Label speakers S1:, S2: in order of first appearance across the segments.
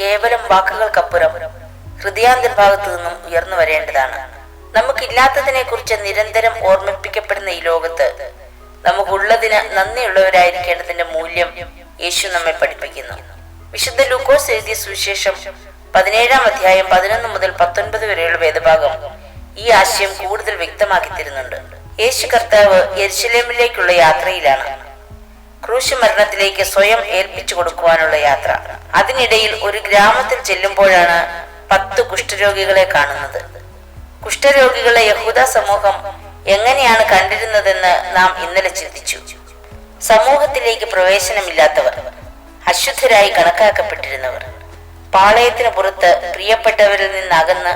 S1: കേവലം വാക്കുകൾക്കപ്പുറം ഹൃദയാന്തർഭാഗത്തു നിന്നും ഉയർന്നു വരേണ്ടതാണ്. നമുക്കില്ലാത്തതിനെ കുറിച്ച് നിരന്തരം ഓർമ്മിപ്പിക്കപ്പെടുന്ന ഈ ലോകത്ത് നമുക്കുള്ളതിന് നന്ദിയുള്ളവരായിരിക്കേണ്ടതിന്റെ മൂല്യം യേശു നമ്മെ പഠിപ്പിക്കുന്നു. വിശുദ്ധ ലൂക്കോസ് എഴുതിയ സുവിശേഷം 17-ാം അധ്യായം 11 മുതൽ 19 വരെയുള്ള വേദഭാഗം ഈ ആശയം കൂടുതൽ വ്യക്തമാക്കി തരുന്നുണ്ട്. യേശു കർത്താവ് യെരുശലേമിലേക്കുള്ള യാത്രയിലാണ്. ക്രൂശ് മരണത്തിലേക്ക് സ്വയം ഏൽപ്പിച്ചു കൊടുക്കുവാനുള്ള യാത്ര. അതിനിടയിൽ ഒരു ഗ്രാമത്തിൽ ചെല്ലുമ്പോഴാണ് 10 കുഷ്ഠരോഗികളെ കാണുന്നത്. കുഷ്ഠരോഗികളെ യഹൂദ സമൂഹം എങ്ങനെയാണ് കണ്ടിരുന്നതെന്ന് നാം ഇന്നലെ ചിന്തിച്ചു. സമൂഹത്തിലേക്ക് പ്രവേശനമില്ലാത്തവർ, അശുദ്ധരായി കണക്കാക്കപ്പെട്ടിരുന്നവർ, പാളയത്തിന് പുറത്ത് പ്രിയപ്പെട്ടവരിൽ നിന്നകന്ന്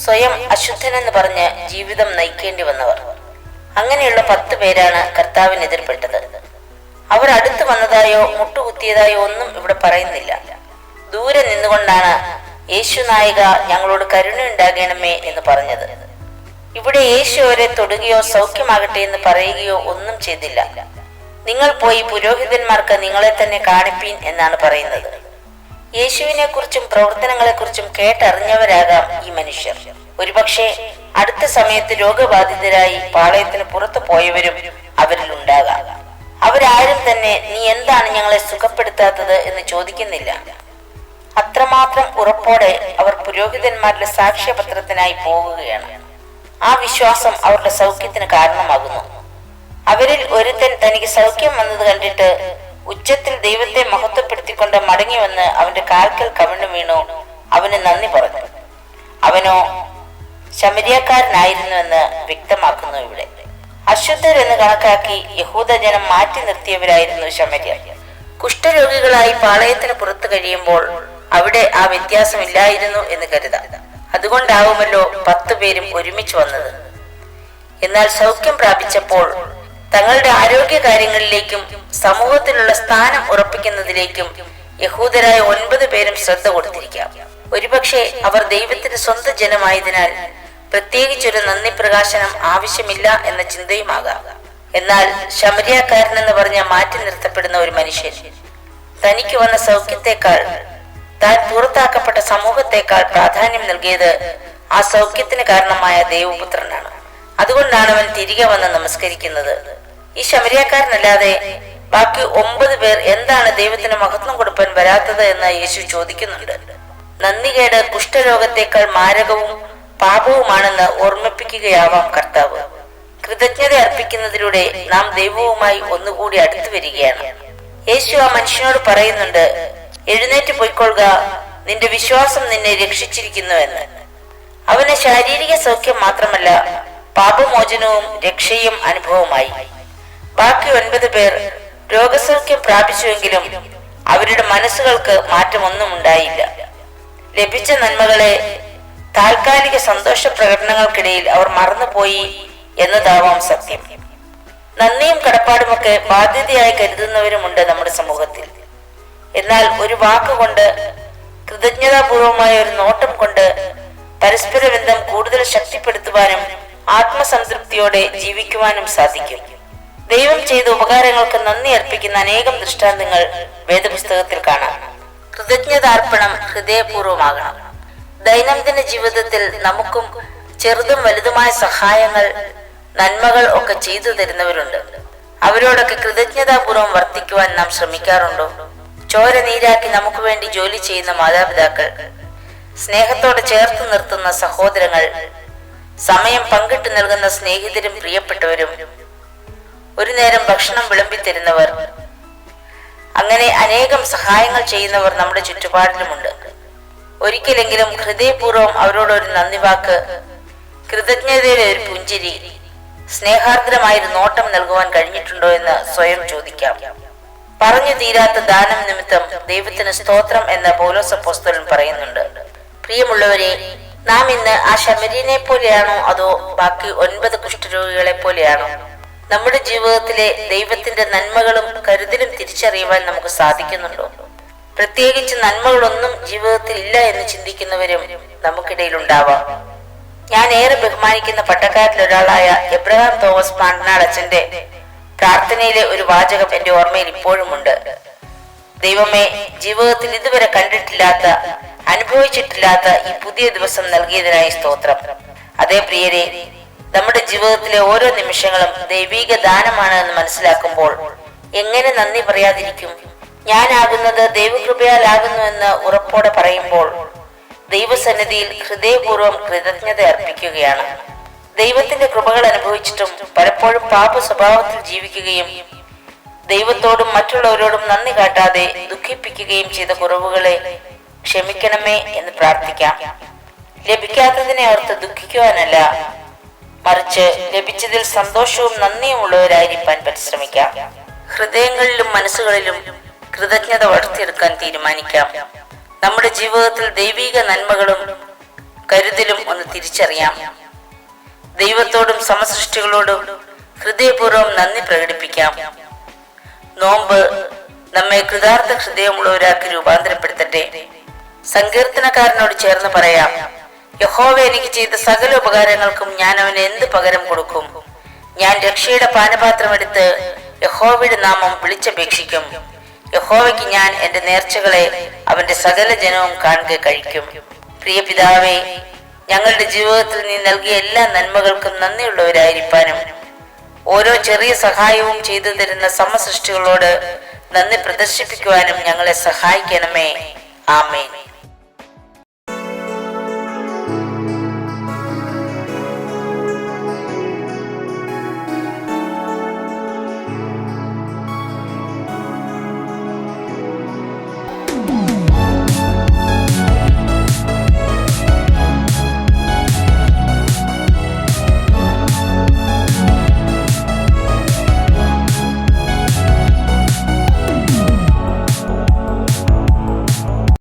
S1: സ്വയം അശുദ്ധനെന്ന് പറഞ്ഞ് ജീവിതം നയിക്കേണ്ടി വന്നവർ. അങ്ങനെയുള്ള 10 പേരാണ് കർത്താവിന് എതിർപ്പെട്ടത്. അവർ അടുത്തു വന്നതായോ മുട്ടുകുത്തിയതായോ ഒന്നും ഇവിടെ പറയുന്നില്ല. ദൂരെ നിന്നുകൊണ്ടാണ് യേശു നായക ഞങ്ങളോട് കരുണയുണ്ടാകണമേ എന്ന് പറഞ്ഞത്. ഇവിടെ യേശു അവരെ തൊടുകയോ സൗഖ്യമാകട്ടെ എന്ന് പറയുകയോ ഒന്നും ചെയ്തില്ല. നിങ്ങൾ പോയി പുരോഹിതന്മാർക്ക് നിങ്ങളെ തന്നെ കാണിപ്പീൻ എന്നാണ് പറയുന്നത്. യേശുവിനെ കുറിച്ചും പ്രവർത്തനങ്ങളെ കുറിച്ചും കേട്ടറിഞ്ഞവരാകാം ഈ മനുഷ്യർ. ഒരുപക്ഷെ അടുത്ത സമയത്ത് രോഗബാധിതരായി പാളയത്തിന് പുറത്തു പോയവരും അവരിൽ ഉണ്ടാകാം. അവരാരും തന്നെ നീ എന്താണ് ഞങ്ങളെ സുഖപ്പെടുത്താത്തത് എന്ന് ചോദിക്കുന്നില്ല. അത്രമാത്രം ഉറപ്പോടെ അവർ പുരോഹിതന്മാരുടെ സാക്ഷ്യപത്രത്തിനായി പോകുകയാണ്. ആ വിശ്വാസം അവരുടെ സൗഖ്യത്തിന് കാരണമാകുന്നു. അവരിൽ ഒരുത്തൻ തനിക്ക് സൗഖ്യം വന്നത് കണ്ടിട്ട് ഉച്ചത്തിൽ ദൈവത്തെ മഹത്വപ്പെടുത്തിക്കൊണ്ട് മടങ്ങി വന്ന് അവന്റെ കാൽക്കൽ കവിണ്ണു വീണു അവന് നന്ദി പറഞ്ഞു. അവനോ ശമരിയക്കാരനായിരുന്നുവെന്ന് വ്യക്തമാക്കുന്നു. ഇവിടെ അശുദ്ധരെന്ന് കണക്കാക്കി യഹൂദജനം മാറ്റി നിർത്തിയവരായിരുന്നു ശമര്യർ. കുഷ്ഠരോഗികളായി പാളയത്തിന് പുറത്തു കഴിയുമ്പോൾ അവിടെ ആ വ്യത്യാസമില്ലായിരുന്നു എന്ന് കരുതാം. അതുകൊണ്ടാവുമല്ലോ 10 പേരും ഒരുമിച്ച് വന്നത്. എന്നാൽ സൗഖ്യം പ്രാപിച്ചപ്പോൾ തങ്ങളുടെ ആരോഗ്യ കാര്യങ്ങളിലേക്കും സമൂഹത്തിലുള്ള സ്ഥാനം ഉറപ്പിക്കുന്നതിലേക്കും യഹൂദരായ 9 പേരും ശ്രദ്ധ കൊടുത്തിരിക്കാം. ഒരുപക്ഷെ അവർ ദൈവത്തിന്റെ സ്വന്തം ജനമായതിനാൽ പ്രത്യേകിച്ചൊരു നന്ദി പ്രകാശനം ആവശ്യമില്ല എന്ന ചിന്തയുമാകാം. എന്നാൽ ശമരിയക്കാരനെന്ന് പറഞ്ഞ മാറ്റി നിർത്തപ്പെടുന്ന ഒരു മനുഷ്യൻ തനിക്ക് വന്ന സൗഖ്യത്തെക്കാൾ താൻ പുറത്താക്കപ്പെട്ട സമൂഹത്തെക്കാൾ പ്രാധാന്യം നൽകിയത് ആ സൗഖ്യത്തിന് കാരണമായ ദൈവപുത്രനാണ്. അതുകൊണ്ടാണ് അവൻ തിരികെ വന്ന് നമസ്കരിക്കുന്നത്. ഈ ശമരിയക്കാരനല്ലാതെ ബാക്കി 9 പേർ എന്താണ് ദൈവത്തിന് മഹത്വം കൊടുപ്പാൻ വരാത്തത് എന്ന് യേശു ചോദിക്കുന്നുണ്ട്. നന്ദികേട് കുഷ്ഠരോഗത്തെക്കാൾ മാരകവും പാപവുമാണെന്ന് ഓർമ്മിപ്പിക്കുകയാവാം കർത്താവ്. കൃതജ്ഞത അർപ്പിക്കുന്നതിലൂടെ നാം ദൈവവുമായി ഒന്നുകൂടി അടുത്തു വരികയാണ്. യേശു ആ മനുഷ്യനോട് പറയുന്നുണ്ട്, എഴുന്നേറ്റ് പൊയ്ക്കൊള്ളുക, നിന്റെ വിശ്വാസം നിന്നെ രക്ഷിച്ചിരിക്കുന്നുവെന്ന്. അവന് ശാരീരിക സൗഖ്യം മാത്രമല്ല, പാപമോചനവും രക്ഷയും അനുഭവമായി. ബാക്കി 9 പേർ രോഗസൗഖ്യം പ്രാപിച്ചുവെങ്കിലും അവരുടെ മനസ്സുകൾക്ക് മാറ്റമൊന്നും ഉണ്ടായില്ല. ലഭിച്ച നന്മകളെ താൽക്കാലിക സന്തോഷ പ്രകടനങ്ങൾക്കിടയിൽ അവർ മറന്നുപോയി എന്നതാവാം സത്യം. നന്ദിയും കടപ്പാടുമൊക്കെ ബാധ്യതയായി കരുതുന്നവരുമുണ്ട് നമ്മുടെ സമൂഹത്തിൽ. എന്നാൽ ഒരു വാക്കുകൊണ്ട്, കൃതജ്ഞതാപൂർവമായ ഒരു നോട്ടം കൊണ്ട് പരസ്പര ബന്ധം കൂടുതൽ ശക്തിപ്പെടുത്തുവാനും ആത്മസംതൃപ്തിയോടെ ജീവിക്കുവാനും സാധിക്കും. ദൈവം ചെയ്ത ഉപകാരങ്ങൾക്ക് നന്ദി അർപ്പിക്കുന്ന അനേകം ദൃഷ്ടാന്തങ്ങൾ വേദപുസ്തകത്തിൽ കാണാം. കൃതജ്ഞതാർപ്പണം ഹൃദയപൂർവമാകണം. ദൈനംദിന ജീവിതത്തിൽ നമുക്കും ചെറുതും വലുതുമായ സഹായങ്ങൾ, നന്മകൾ ഒക്കെ ചെയ്തു തരുന്നവരുണ്ട്. അവരോടൊക്കെ കൃതജ്ഞതാപൂർവം വർത്തിക്കുവാൻ നാം ശ്രമിക്കാറുണ്ടോ? ചോര നീരാക്കി നമുക്ക് വേണ്ടി ജോലി ചെയ്യുന്ന മാതാപിതാക്കൾ, സ്നേഹത്തോടെ ചേർത്ത് നിർത്തുന്ന സഹോദരങ്ങൾ, സമയം പങ്കിട്ട് നൽകുന്ന സ്നേഹിതരും പ്രിയപ്പെട്ടവരും, ഒരു നേരം ഭക്ഷണം വിളമ്പിത്തരുന്നവർ, അങ്ങനെ അനേകം സഹായങ്ങൾ ചെയ്യുന്നവർ നമ്മുടെ ചുറ്റുപാടിലുമുണ്ട്. ഒരിക്കലെങ്കിലും ഹൃദയപൂർവ്വം അവരോടൊരു നന്ദി വാക്ക്, കൃതജ്ഞതയുടെ ഒരു പുഞ്ചിരി, സ്നേഹാർദ്രമായൊരു നോട്ടം നൽകുവാൻ കഴിഞ്ഞിട്ടുണ്ടോ എന്ന് സ്വയം ചോദിക്കാം. പറഞ്ഞു തീരാത്ത ദാനം നിമിത്തം ദൈവത്തിന് സ്തോത്രം എന്ന് പൗലോസ് അപ്പോസ്തലൻ പറയുന്നുണ്ട്. പ്രിയമുള്ളവരെ, നാം ഇന്ന് ആ ശമര്യനെ പോലെയാണോ അതോ ബാക്കി 9 കുഷ്ഠരോഗികളെ പോലെയാണോ? നമ്മുടെ ജീവിതത്തിലെ ദൈവത്തിന്റെ നന്മകളും കരുതലും തിരിച്ചറിയുവാൻ നമുക്ക് സാധിക്കുന്നുണ്ടോ? പ്രത്യേകിച്ച് നന്മകളൊന്നും ജീവിതത്തിൽ ഇല്ല എന്ന് ചിന്തിക്കുന്നവരും നമുക്കിടയിൽ ഉണ്ടാവാം. ഞാൻ ഏറെ ബഹുമാനിക്കുന്ന പട്ടക്കാരിൽ ഒരാളായ എബ്രഹാം തോമസ് പാണ്ടനാട് അച്ഛന്റെ പ്രാർത്ഥനയിലെ ഒരു വാചകം എന്റെ ഓർമ്മയിൽ ഇപ്പോഴുമുണ്ട്. ദൈവമേ, ജീവിതത്തിൽ ഇതുവരെ കണ്ടിട്ടില്ലാത്ത, അനുഭവിച്ചിട്ടില്ലാത്ത ഈ പുതിയ ദിവസം നൽകിയതിനായി സ്തോത്രം. അതേ പ്രിയരെ, നമ്മുടെ ജീവിതത്തിലെ ഓരോ നിമിഷങ്ങളും ദൈവിക ദാനമാണ് എന്ന് മനസ്സിലാക്കുമ്പോൾ എങ്ങനെ നന്ദി പറയാതിരിക്കും? ഞാനാകുന്നത് ദൈവകൃപയാലാകുന്നു എന്ന് ഉറപ്പോടെ പറയുമ്പോൾ ദൈവസന്നിധിയിൽ ഹൃദയപൂർവ്വം കൃതജ്ഞത അർപ്പിക്കുകയാണ്. ദൈവത്തിന്റെ കൃപകൾ അനുഭവിച്ചിട്ടും പലപ്പോഴും പാപ സ്വഭാവത്തിൽ ജീവിക്കുകയും ദൈവത്തോടും മറ്റുള്ളവരോടും നന്ദി കാട്ടാതെ ദുഃഖിപ്പിക്കുകയും ചെയ്ത കുറവുകളെ ക്ഷമിക്കണമേ എന്ന് പ്രാർത്ഥിക്കാം. ലഭിക്കാത്തതിനെ ഓർത്ത് ദുഃഖിക്കുവാനല്ല, മറിച്ച് ലഭിച്ചതിൽ സന്തോഷവും നന്ദിയും ഉള്ളവരായിരിക്കാൻ പരിശ്രമിക്കാം. ഹൃദയങ്ങളിലും മനസ്സുകളിലും കൃതജ്ഞത വളർത്തിയെടുക്കാൻ തീരുമാനിക്കാം. നമ്മുടെ ജീവിതത്തിൽ ദൈവിക നന്മകളും കരുതലും ഒന്ന് തിരിച്ചറിയാം. ദൈവത്തോടും സമസൃഷ്ടികളോടും ഹൃദയപൂർവ്വം നന്ദി പ്രകടിപ്പിക്കാം. നോമ്പ് നമ്മെ കൃതാർത്ഥ ഹൃദയമുള്ളവരാക്കി രൂപാന്തരപ്പെടുത്തട്ടെ. സങ്കീർത്തനക്കാരനോട് ചേർന്ന് പറയാം, യഹോവ എനിക്ക് ചെയ്ത സകല ഉപകാരങ്ങൾക്കും ഞാൻ അവന് എന്ത് പകരം കൊടുക്കും? ഞാൻ രക്ഷയുടെ പാനപാത്രം എടുത്ത് യഹോവയുടെ നാമം വിളിച്ചപേക്ഷിക്കും. യഹോവയ്ക്ക് ഞാൻ എന്റെ നേർച്ചകളെ അവന്റെ സകല ജനവും കാണുക കഴിക്കും. പ്രിയ പിതാവേ, ഞങ്ങളുടെ ജീവിതത്തിൽ നീ നൽകിയ എല്ലാ നന്മകൾക്കും നന്ദിയുള്ളവരായിരിക്കാനും ഓരോ ചെറിയ സഹായവും ചെയ്തു തരുന്ന സമസൃഷ്ടികളോട് നന്ദി പ്രദർശിപ്പിക്കുവാനും ഞങ്ങളെ സഹായിക്കണമേ. ആമേൻ.